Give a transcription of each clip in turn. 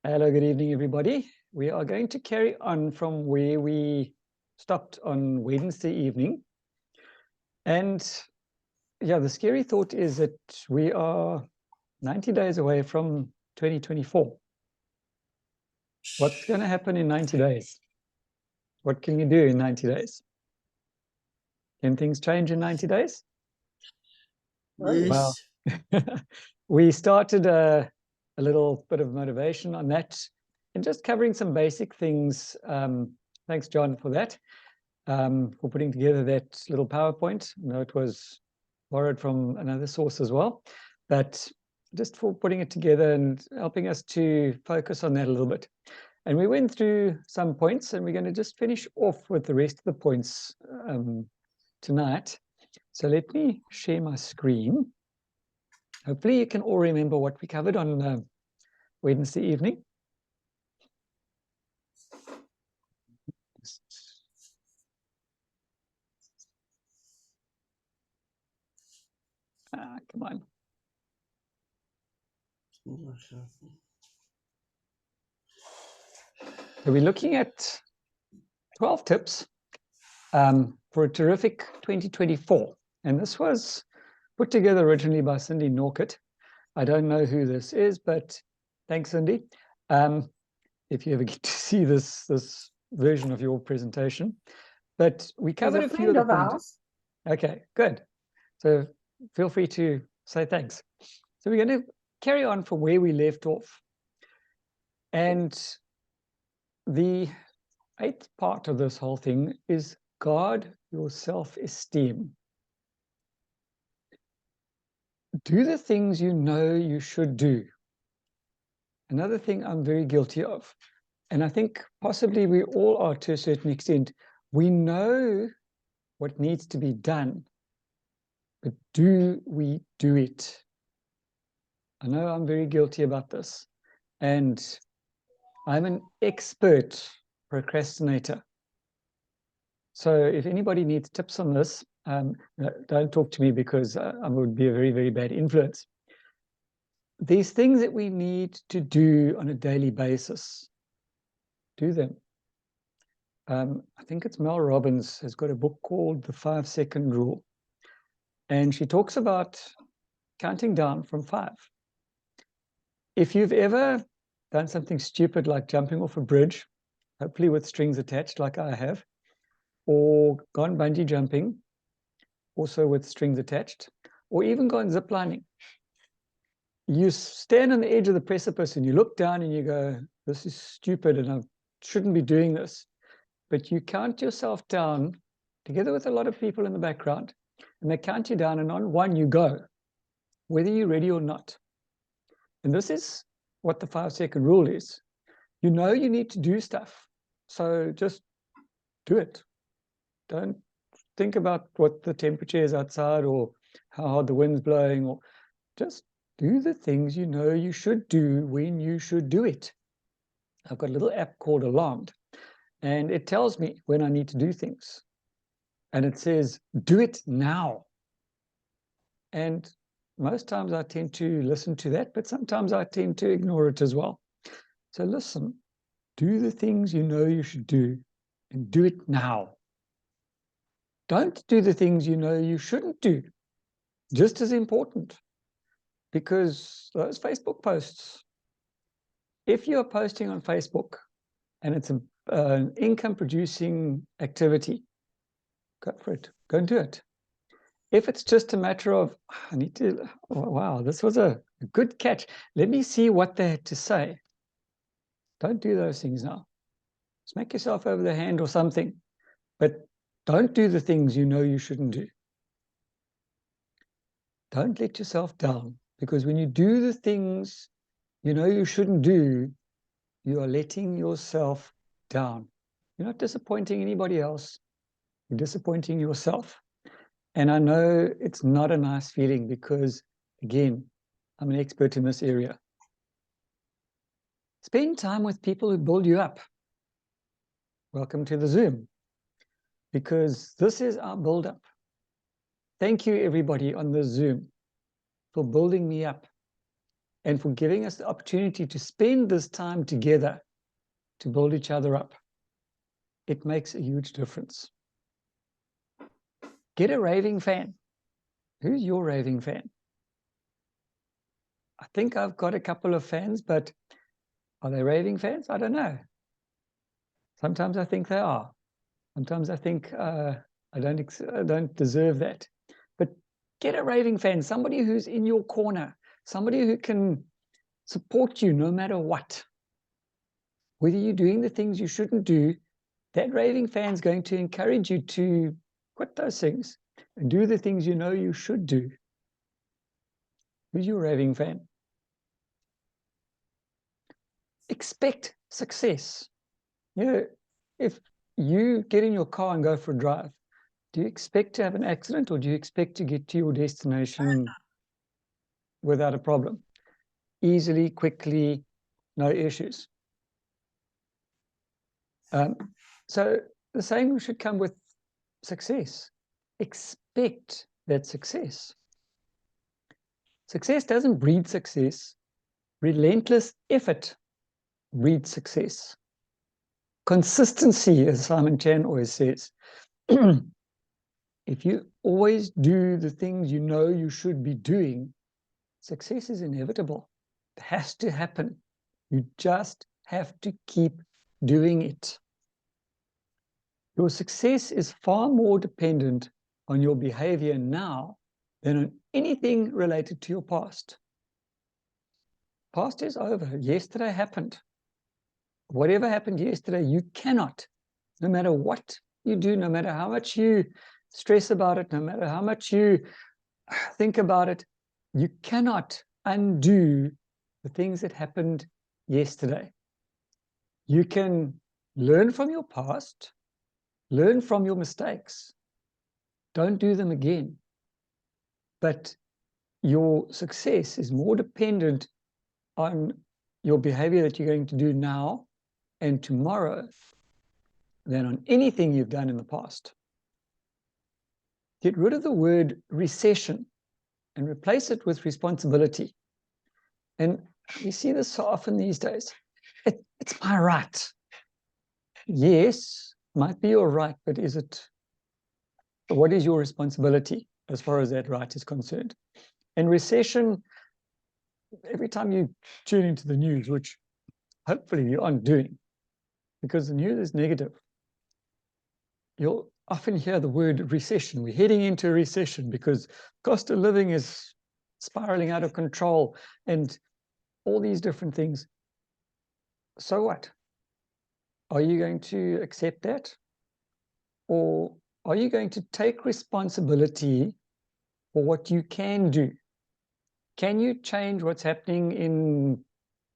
Hello, good evening, everybody. We are going to carry on from where we stopped on Wednesday evening. And yeah, the scary thought is that we are 90 days away from 2024. What's going to happen in 90 days? What can you do in 90 days? Can things change in 90 days? Well, Yes. we started a little bit of motivation on that and just covering some basic things. Thanks, John, for that. For putting together that little PowerPoint. I know it was borrowed from another source as well, but just for putting it together and helping us to focus on that a little bit. And we went through some points, and we're going to just finish off with the rest of the points tonight. So let me share my screen. Hopefully you can all remember what we covered on Wednesday evening. Come on. So we're looking at 12 tips for a terrific 2024. And this was put together originally by Cindy Norcutt. I don't know who this is, but thanks, Cindy. If you ever get to see this version of your presentation. But we covered a few of the points. Okay, good. So feel free to say thanks. So we're going to carry on from where we left off. And the 8th part of this whole thing is guard your self-esteem. Do the things you know you should do. Another thing I'm very guilty of, and I think possibly we all are to a certain extent, we know what needs to be done, but do we do it? I know I'm very guilty about this, and I'm an expert procrastinator. So if anybody needs tips on this, don't talk to me because I would be a very, very bad influence. These things that we need to do on a daily basis, do them. I think it's Mel Robbins has got a book called The 5-Second Rule. And she talks about counting down from 5. If you've ever done something stupid like jumping off a bridge, hopefully with strings attached like I have, or gone bungee jumping, also with strings attached, or even gone ziplining, you stand on the edge of the precipice and you look down and you go, this is stupid and I shouldn't be doing this. But you count yourself down together with a lot of people in the background, and they count you down, and on 1 you go, whether you're ready or not. And this is what the 5-second rule is. You know you need to do stuff, so just do it. Don't think about what the temperature is outside or how hard the wind's blowing, or just do the things you know you should do when you should do it. I've got a little app called Alarmed, and it tells me when I need to do things. And it says, do it now. And most times I tend to listen to that, but sometimes I tend to ignore it as well. So listen, do the things you know you should do and do it now. Don't do the things you know you shouldn't do. Just as important, because those Facebook posts, if you're posting on Facebook and it's an income producing activity, go for it, go and do it. If it's just a matter of, I need to, oh, wow, this was a good catch. Let me see what they had to say. Don't do those things now. Smack yourself over the hand or something, but don't do the things you know you shouldn't do. Don't let yourself down, because when you do the things you know you shouldn't do, you are letting yourself down. You're not disappointing anybody else. You're disappointing yourself. And I know it's not a nice feeling because, again, I'm an expert in this area. Spend time with people who build you up. Welcome to the Zoom, because this is our build-up. Thank you, everybody on the Zoom, for building me up. and for giving us the opportunity to spend this time together to build each other up. It makes a huge difference. Get a raving fan. Who's your raving fan? I think I've got a couple of fans, but are they raving fans? I don't know. Sometimes I think they are. Sometimes I think I don't deserve that. But get a raving fan, somebody who's in your corner, somebody who can support you no matter what. Whether you're doing the things you shouldn't do, that raving fan's going to encourage you to quit those things and do the things you know you should do. Who's your raving fan? Expect success. You know, if you get in your car and go for a drive, do you expect to have an accident, or do you expect to get to your destination without a problem? Easily, quickly, no issues. So the same should come with success. Expect that success. Success doesn't breed success. Relentless effort breeds success. Consistency, as Simon Chan always says. If you always do the things you know you should be doing, success is inevitable. It has to happen. You just have to keep doing it. Your success is far more dependent on your behavior now than on anything related to your past. Past is over. Yesterday happened. Whatever happened yesterday, you cannot, no matter what you do, no matter how much you stress about it, no matter how much you think about it, you cannot undo the things that happened yesterday. You can learn from your past, learn from your mistakes. Don't do them again. But your success is more dependent on your behavior that you're going to do now and tomorrow than on anything you've done in the past. Get rid of the word recession and replace it with responsibility. And we see this so often these days. It's my right. Yes, might be your right, but is it? What is your responsibility as far as that right is concerned? And recession, every time you tune into the news, which hopefully you aren't doing, because the news is negative, you'll often hear the word recession. We're heading into a recession because cost of living is spiraling out of control and all these different things. So what? Are you going to accept that? Or are you going to take responsibility for what you can do? Can you change what's happening in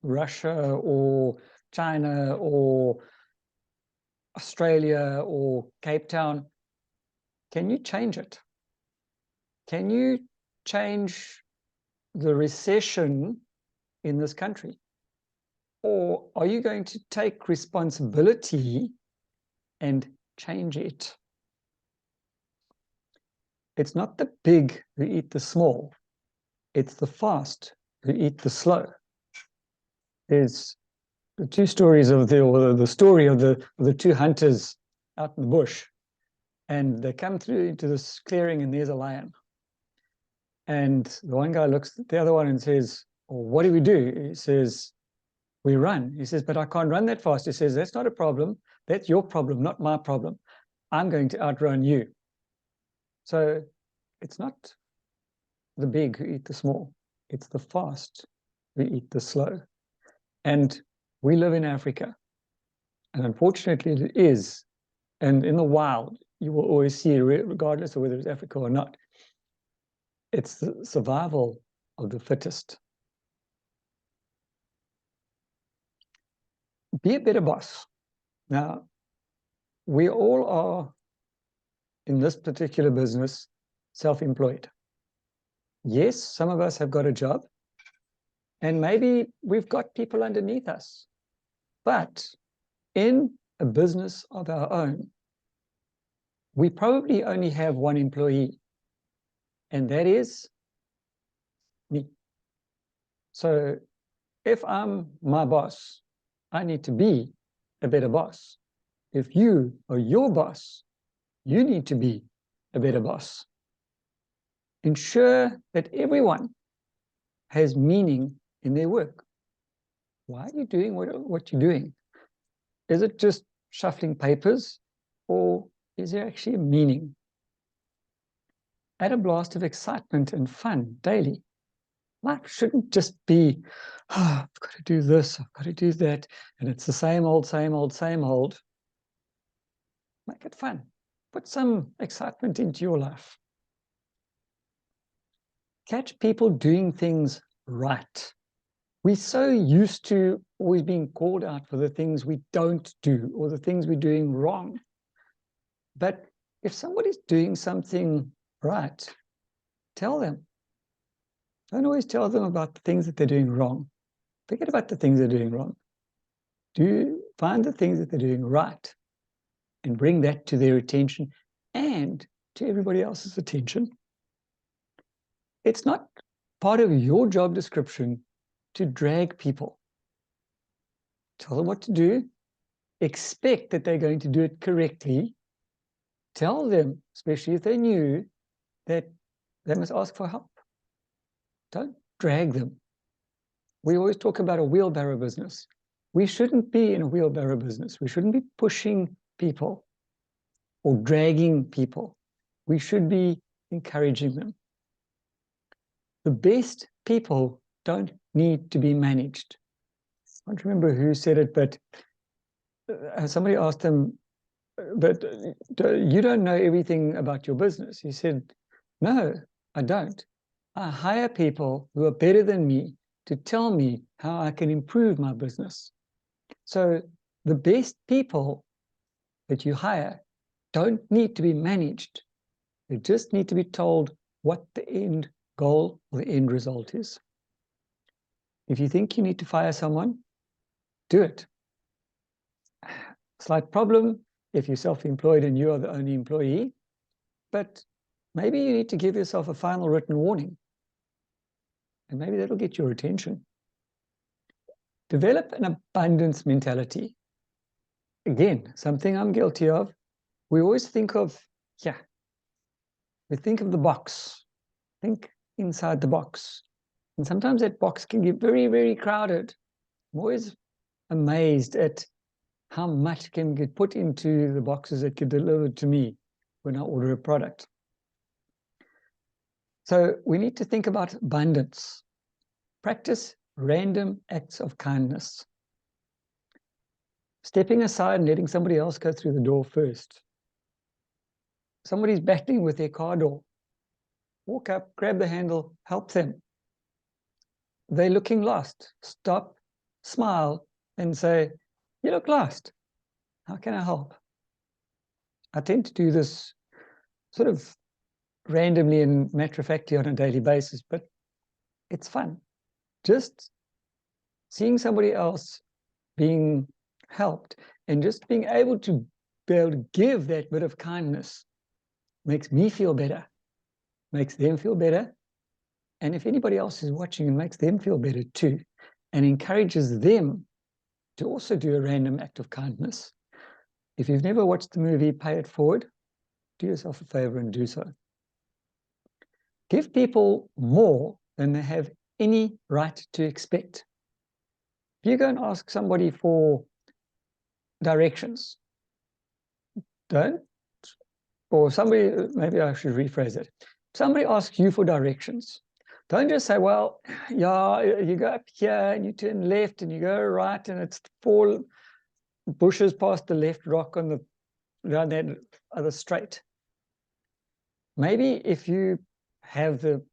Russia or China or Australia or Cape Town? Can you change it? Can you change the recession in this country? Or are you going to take responsibility and change it? It's not the big who eat the small. It's the fast who eat the slow. There's the two stories of the story of the two hunters out in the bush. And they come through into this clearing and there's a lion. And the one guy looks at the other one and says, well, what do we do? He says, we run. He says, but I can't run that fast. He says, that's not a problem. That's your problem, not my problem. I'm going to outrun you. So it's not the big who eat the small. It's the fast who eat the slow. And we live in Africa. And unfortunately, it is. And in the wild, you will always see, regardless of whether it's Africa or not, it's the survival of the fittest. Be a better boss. Now, we all are, in this particular business, self-employed. Yes, some of us have got a job, and maybe we've got people underneath us. But in a business of our own, we probably only have one employee, and that is me. So if I'm my boss, I need to be a better boss. If you are your boss, you need to be a better boss. Ensure that everyone has meaning in their work. Why are you doing what you're doing? Is it just shuffling papers, or is there actually a meaning? Add a blast of excitement and fun daily. Life shouldn't just be, oh, I've got to do this, I've got to do that, and it's the same old, same old, same old. Make it fun. Put some excitement into your life. Catch people doing things right. We're so used to always being called out for the things we don't do or the things we're doing wrong. But if somebody's doing something right, tell them. Don't always tell them about the things that they're doing wrong. Forget about the things they're doing wrong. Find the things that they're doing right and bring that to their attention and to everybody else's attention. It's not part of your job description to drag people. Tell them what to do. Expect that they're going to do it correctly. Tell them, especially if they're new, that they must ask for help. Don't drag them. We always talk about a wheelbarrow business. We shouldn't be in a wheelbarrow business. We shouldn't be pushing people or dragging people. We should be encouraging them. The best people don't need to be managed. I don't remember who said it, but somebody asked him, but you don't know everything about your business. He said, no, I don't. I hire people who are better than me to tell me how I can improve my business. So the best people that you hire don't need to be managed. They just need to be told what the end goal or the end result is. If you think you need to fire someone, do it. Slight problem if you're self-employed and you are the only employee, but maybe you need to give yourself a final written warning, and maybe that'll get your attention. Develop an abundance mentality. Again, something I'm guilty of. We always think of, we think of the box. Think inside the box. And sometimes that box can get very, very crowded. I'm always amazed at how much can get put into the boxes that get delivered to me when I order a product. So we need to think about abundance. Practice random acts of kindness. Stepping aside and letting somebody else go through the door first. Somebody's battling with their car door. Walk up, grab the handle, help them. They're looking lost. Stop, smile, and say, you look lost. How can I help? I tend to do this sort of randomly and matter-of-factly on a daily basis, but it's fun. Just seeing somebody else being helped and just being able to give that bit of kindness makes me feel better, makes them feel better. And if anybody else is watching, it makes them feel better too, and encourages them to also do a random act of kindness. If you've never watched the movie Pay It Forward, do yourself a favor and do so. Give people more than they have any right to expect. If you go and ask somebody for directions, don't, or somebody, maybe I should rephrase it. Somebody asks you for directions. Don't just say, well, yeah, you go up here and you turn left and you go right and it's 4 bushes past the left rock on down that other straight. Maybe if you have the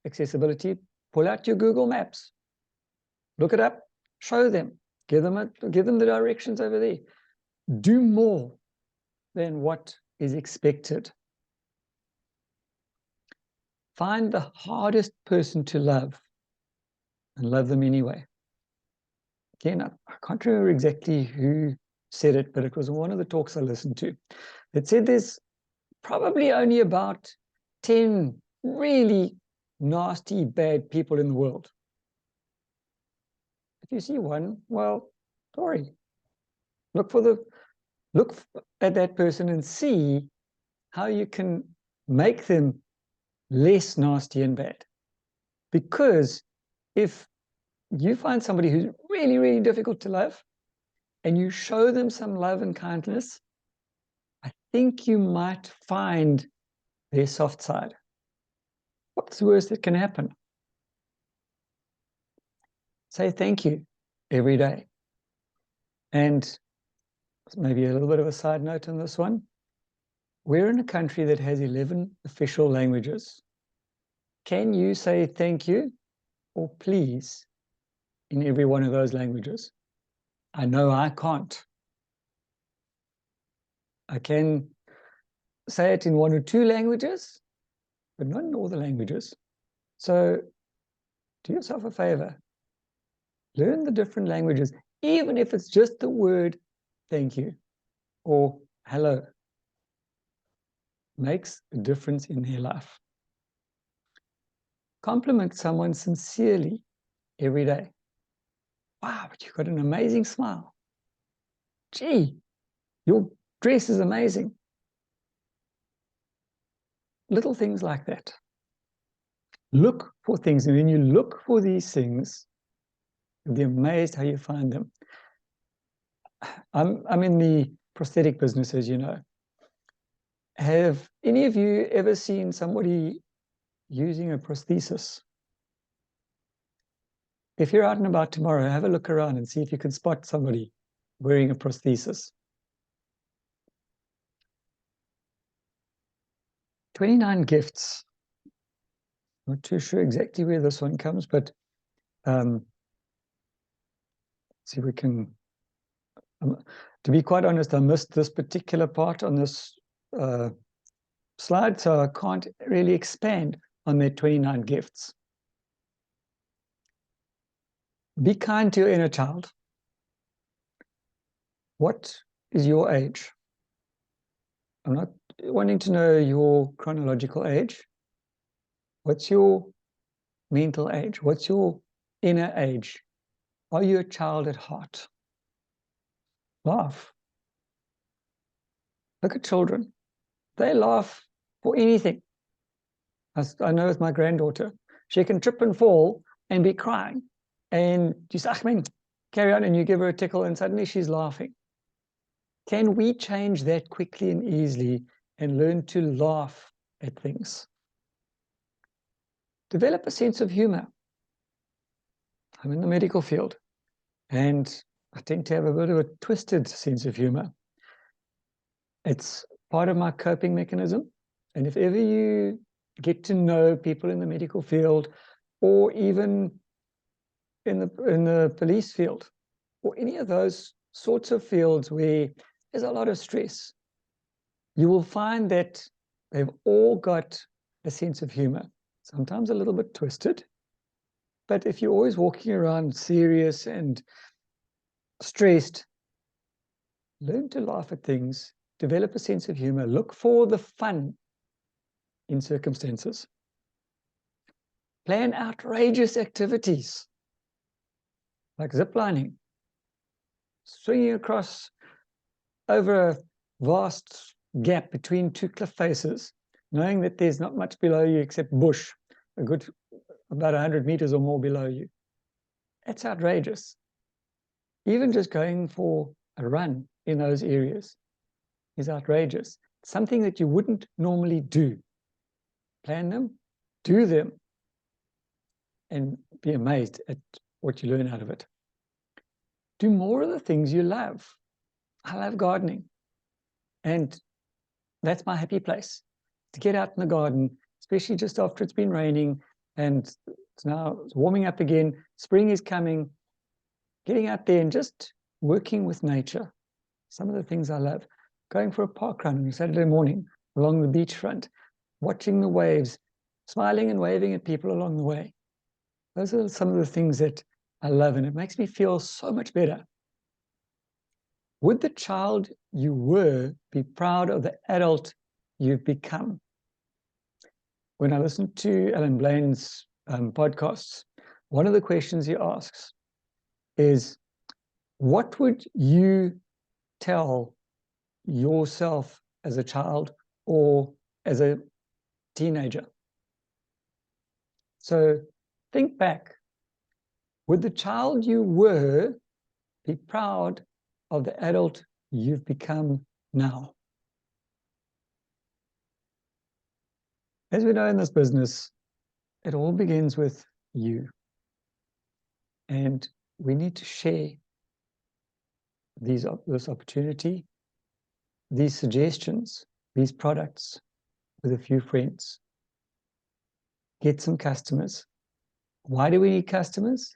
accessibility, pull out your Google Maps, look it up, show them, give them the directions over there. Do more than what is expected. Find the hardest person to love and love them anyway. Again, I can't remember exactly who said it, but it was one of the talks I listened to. It said there's probably only about 10 really nasty, bad people in the world. If you see one, well, sorry. Look at that person and see how you can make them less nasty and bad. Because if you find somebody who's really, really difficult to love and you show them some love and kindness, I think you might find their soft side. What's the worst that can happen? Say thank you every day. And maybe a little bit of a side note on this one. We're in a country that has 11 official languages. Can you say thank you or please in every one of those languages? I know I can't. I can say it in one or two languages, but not in all the languages. So do yourself a favor. Learn the different languages, even if it's just the word thank you or hello. Makes a difference in their life. Compliment someone sincerely every day. Wow, but you've got an amazing smile. Gee, your dress is amazing. Little things like that. Look for things, and when you look for these things, you'll be amazed how you find them. I'm in the prosthetic business, as you know. Have any of you ever seen somebody using a prosthesis? If you're out and about tomorrow, have a look around and see if you can spot somebody wearing a prosthesis. 29 gifts. Not too sure exactly where this one comes, but see if we can. To be quite honest, I missed this particular part on this slide, so I can't really expand on their 29 gifts. Be kind to your inner child. What is your age? I'm not wanting to know your chronological age. What's your mental age? What's your inner age? Are you a child at heart? Laugh. Look at children. They laugh for anything. I know with my granddaughter, she can trip and fall and be crying. And you say, Ahmed, carry on, and you give her a tickle and suddenly she's laughing. Can we change that quickly and easily and learn to laugh at things? Develop a sense of humor. I'm in the medical field and I tend to have a bit of a twisted sense of humor. It's part of my coping mechanism. And if ever you get to know people in the medical field or even in the police field or any of those sorts of fields where there's a lot of stress, you will find that they've all got a sense of humor, sometimes a little bit twisted. But if you're always walking around serious and stressed, learn to laugh at things, develop a sense of humor, look for the fun in circumstances. Plan outrageous activities like ziplining, swinging across over a vast gap between two cliff faces, knowing that there's not much below you except bush, a good about 100 meters or more below you. That's outrageous. Even just going for a run in those areas is outrageous. Something that you wouldn't normally do. Plan them, do them, and be amazed at what you learn out of it. Do more of the things you love. I love gardening. And that's my happy place. To get out in the garden, especially just after it's been raining and it's warming up again, spring is coming, getting out there and just working with nature. Some of the things I love. Going for a park run on a Saturday morning along the beachfront, watching the waves, smiling and waving at people along the way. Those are some of the things that I love, and it makes me feel so much better. Would the child you were be proud of the adult you've become? When I listen to Alan Blaine's podcasts, one of the questions he asks is, what would you tell yourself as a child or as a teenager? So think back. Would the child you were be proud of the adult you've become now? As we know in this business, it all begins with you. And we need to share this opportunity, these suggestions, these products with a few friends. Get some customers. Why do we need customers?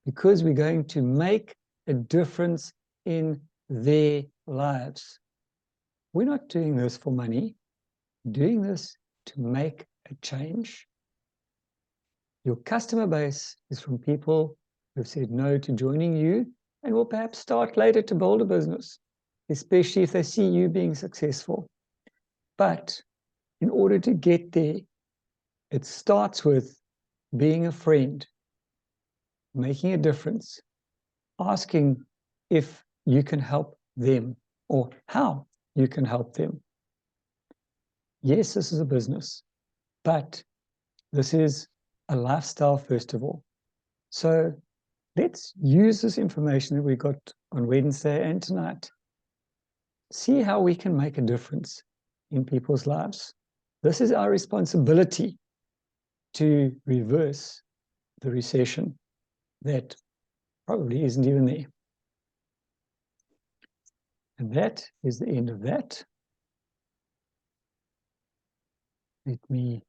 Because we're going to make a difference in their lives. We're not doing this for money, we're doing this to make a change. Your customer base is from people who've said no to joining you and will perhaps start later to build a business, especially if they see you being successful. But in order to get there, it starts with being a friend, making a difference, asking if you can help them or how you can help them. Yes, this is a business, but this is a lifestyle first of all. So let's use this information that we got on Wednesday and tonight. See how we can make a difference in people's lives. This is our responsibility to reverse the recession that probably isn't even there. And that is the end of that. Let me